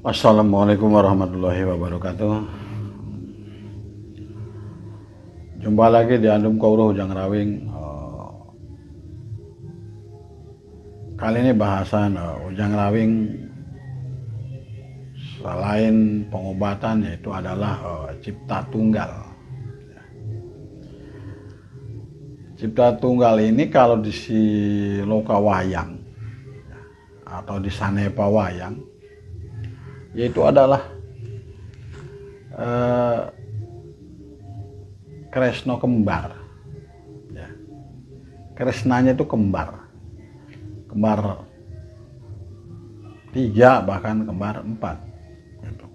Assalamualaikum warahmatullahi wabarakatuh. Jumpa lagi di Andum Kauruh Ujang Rawing. Kali ini bahasan Ujang Rawing selain pengobatan, yaitu adalah cipta tunggal. Cipta tunggal ini kalau di Siloka Wayang atau di Sanepa Wayang, yaitu adalah Kresno kembar, ya. Kresnanya itu kembar 3 bahkan kembar 4 gitu.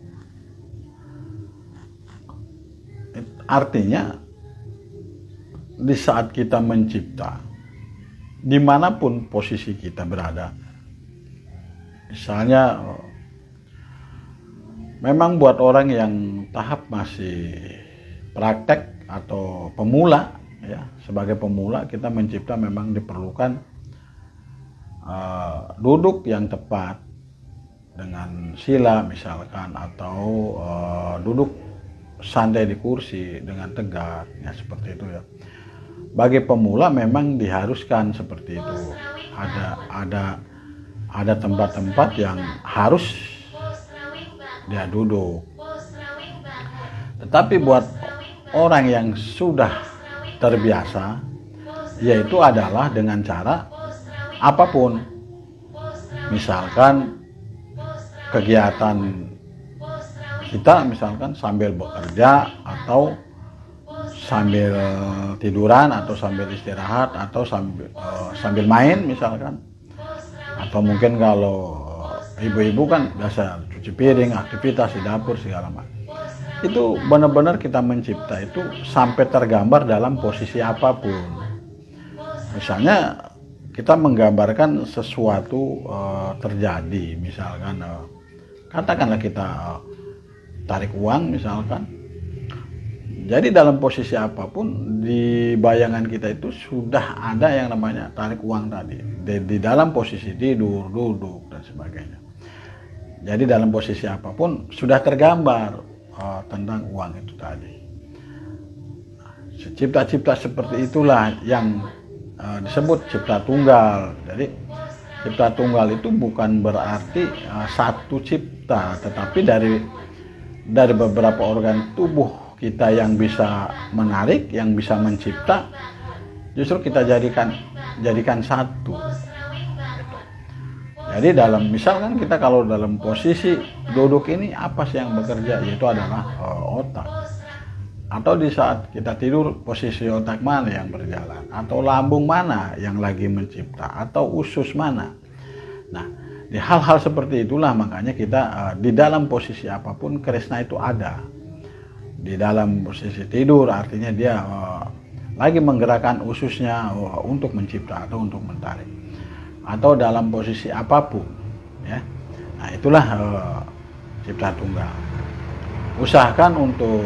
Artinya di saat kita mencipta, dimanapun posisi kita berada, misalnya memang buat orang yang tahap masih praktek atau pemula, ya, sebagai pemula kita mencipta memang diperlukan duduk yang tepat dengan sila misalkan, atau duduk santai di kursi dengan tegak, ya, seperti itu ya. Bagi pemula memang diharuskan seperti itu. Ada tempat-tempat yang harus dia duduk. Tetapi buat orang yang sudah terbiasa, yaitu adalah dengan cara apapun. Misalkan kegiatan kita misalkan sambil bekerja, atau sambil tiduran, atau sambil istirahat, atau sambil main misalkan, atau mungkin kalau ibu-ibu kan biasa cuci piring, aktivitas di dapur segala macam. Itu benar-benar kita mencipta itu sampai tergambar dalam posisi apapun. Misalnya kita menggambarkan sesuatu terjadi, misalkan katakanlah kita tarik uang misalkan. Jadi dalam posisi apapun di bayangan kita itu sudah ada yang namanya tarik uang tadi, di dalam posisi tidur, duduk dan sebagainya. Jadi dalam posisi apapun sudah tergambar tentang uang itu tadi. Cipta-cipta seperti itulah yang disebut cipta tunggal. Jadi cipta tunggal itu bukan berarti satu cipta, tetapi dari beberapa organ tubuh kita yang bisa menarik, yang bisa mencipta, justru kita jadikan satu. Jadi misalkan kita kalau dalam posisi duduk ini, apa sih yang bekerja? Yaitu adalah otak. Atau di saat kita tidur, posisi otak mana yang berjalan? Atau lambung mana yang lagi mencipta? Atau usus mana? Nah, di hal-hal seperti itulah makanya kita di dalam posisi apapun Kresna itu ada. Di dalam posisi tidur artinya dia lagi menggerakkan ususnya untuk mencipta atau untuk menarik. Atau dalam posisi apapun, ya. Nah, itulah cipta tunggal. Usahakan untuk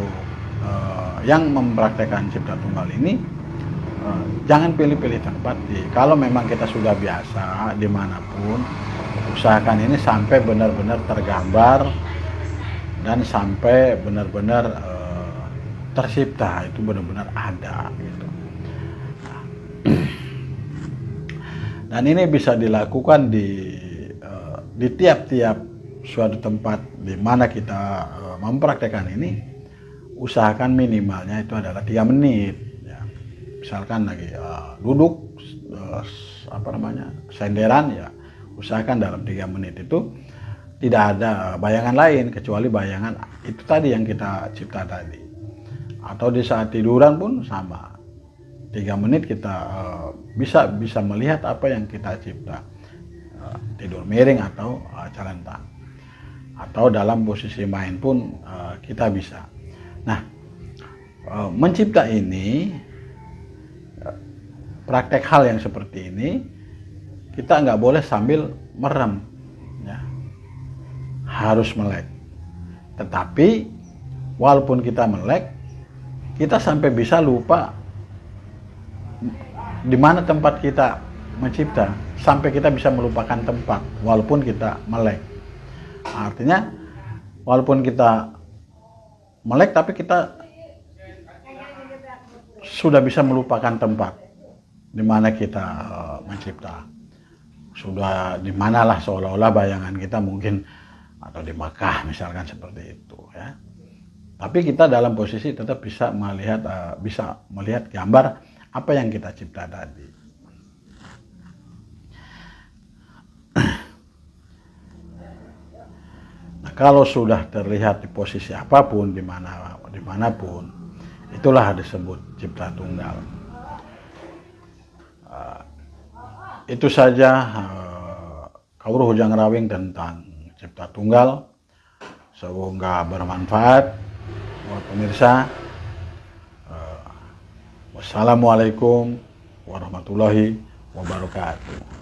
yang mempraktekkan cipta tunggal ini jangan pilih-pilih tempat. Kalau memang kita sudah biasa dimanapun, usahakan ini sampai benar-benar tergambar dan sampai benar-benar tercipta, itu benar-benar ada gitu. Dan ini bisa dilakukan di tiap-tiap suatu tempat di mana kita mempraktekkan ini. Usahakan minimalnya itu adalah 3 menit. Ya. Misalkan lagi duduk senderan, ya, usahakan dalam 3 menit itu tidak ada bayangan lain kecuali bayangan itu tadi yang kita cipta tadi. Atau di saat tiduran pun sama. 3 menit kita bisa melihat apa yang kita cipta, tidur miring atau celentang, atau dalam posisi main pun kita bisa. Nah, mencipta ini, praktek hal yang seperti ini kita nggak boleh sambil merem, ya. Harus melek. Tetapi walaupun kita melek, kita sampai bisa lupa di mana tempat kita mencipta, sampai kita bisa melupakan tempat walaupun kita melek. Artinya walaupun kita melek, tapi kita sudah bisa melupakan tempat di mana kita mencipta. Sudah di manalah seolah-olah bayangan kita mungkin, atau di Makkah misalkan seperti itu ya. Tapi kita dalam posisi tetap bisa melihat gambar apa yang kita cipta tadi. Nah, kalau sudah terlihat di posisi apapun, dimanapun, itulah disebut cipta tunggal. Itu saja Kawruh Hujang Rawing tentang cipta tunggal. Semoga bermanfaat buat pemirsa. Wassalamualaikum warahmatullahi wabarakatuh.